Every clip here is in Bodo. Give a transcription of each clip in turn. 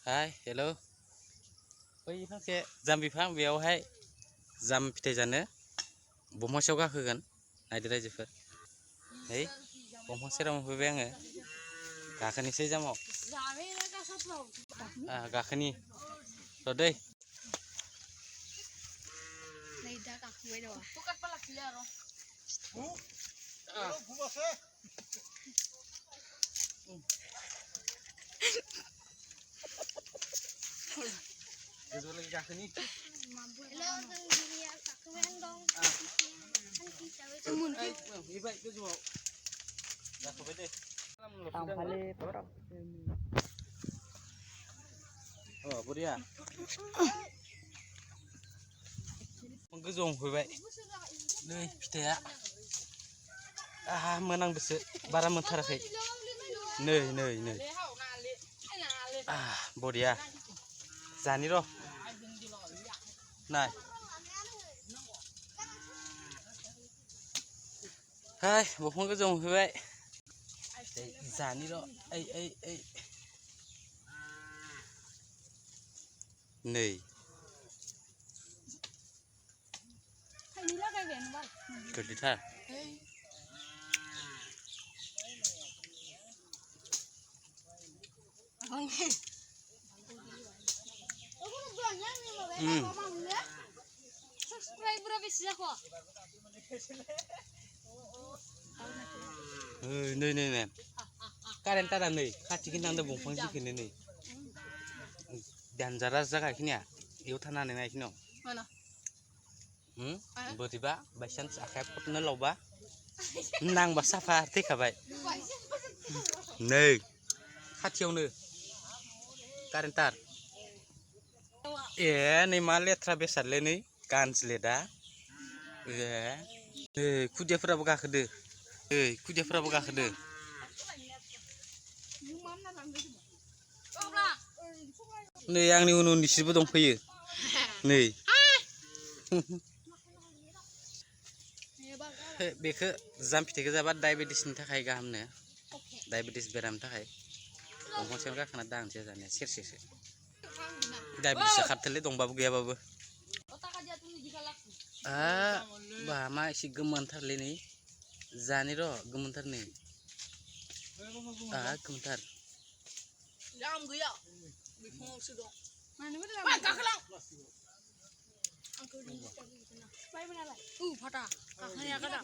हाय हेलो बै फांसे जाम बिफां बेयावहाय जाम फिथाइ जानो बंफां गाखोगोन नायदो रायजोफोर नै बंफां सेराव मोनफैबाय आङो गाखोनोसै जामाव गाखोनि र' दै गोजौ lagi गाखोनि फैबाय गोजौआव गाखोबाय दे बरिया गोजौआव मोनफैबाय नै फिथाइया मोनांदोसो बारा मोनथाराखै नै नै नै बरिया जानि र' नाय हाय बंफां गोजौआव मोनफैबाय जानि र' ओइ नै गोदैथार नै नै नै कारेन्ट तारा नै खाथिखिनि नांदों बंफां जिखिनि नै डेन्जारास जागा इखिनिया इयाव थानो हानाय नङा इखिनियाव बोरैबा बायसान्स आखाइया फटनो लावबा नांबा साफा थैखाबाय नै खाथियावनो कारेन्ट तार नै मा लेथ्रा बेसादलै नै गानज्लेदा नै खुदियाफोराबो गाखोदो खुदियाफोराबो गाखोदो नै आंनि उन उननिसिबो दंफैयो नै बेखौ जाम फिथाइखौ जाबा डायबेटिसनि थाखाय गाहामनो डायबेटिस बेरामनि थाखाय दंफां सायाव गाखोना दांसै जानाया सेरसेसो डायबेटिसआ खारथोलै दंबाबो गैयाबाबो बा मा एसे गोमोनथारलै नै जानि र' गोमोनथार नै गोमोनथार जाम गैया बिफाङावसो दं गाखोलां फाटा गाखोनाया गादा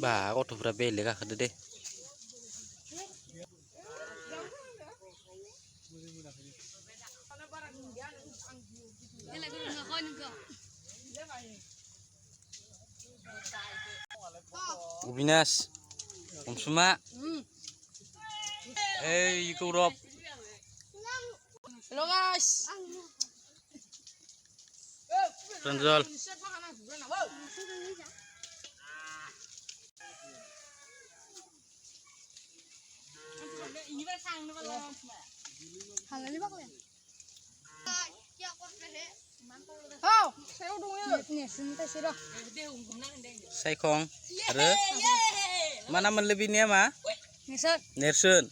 बा गथ'फ्रा बेलेग गाखोदो दे अबिनाश अनसुमा गौरब हेल' गाइस रन्जल सायखं आरो मा नाम मोनलै बिनिया मा नेरसोन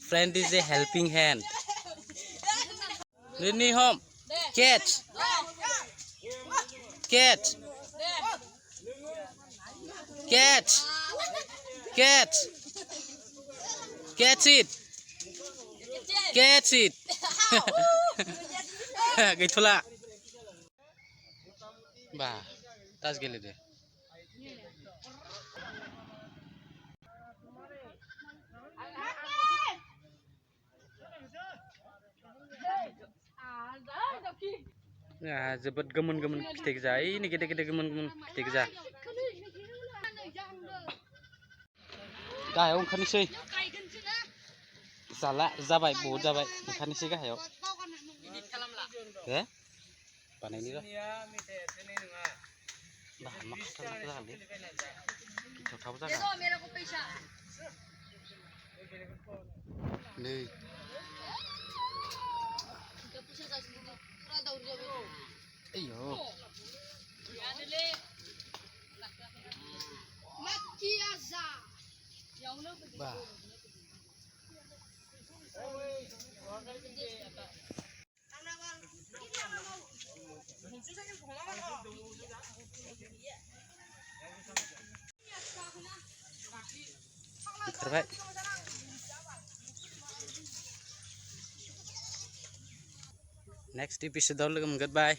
friend is a helping hand. Rini home. Catch. Catch. Catch. Catch. Catch it. Catch it. Gitulah. Bah, tas gele deh. Nah, jebet gemen-gemen fitai goja. Ini gede-gede gemen-gemen fitai goja. Gahaयाव ओंखारनोसै जाला जाबाय बहुद जाबाय ओंखारनोसै गाहायाव बानायनि र' मा खस्थ' जागोनलै गिथावथाव जागोन नै ayo bah terbaik. Next episode logo goodbye.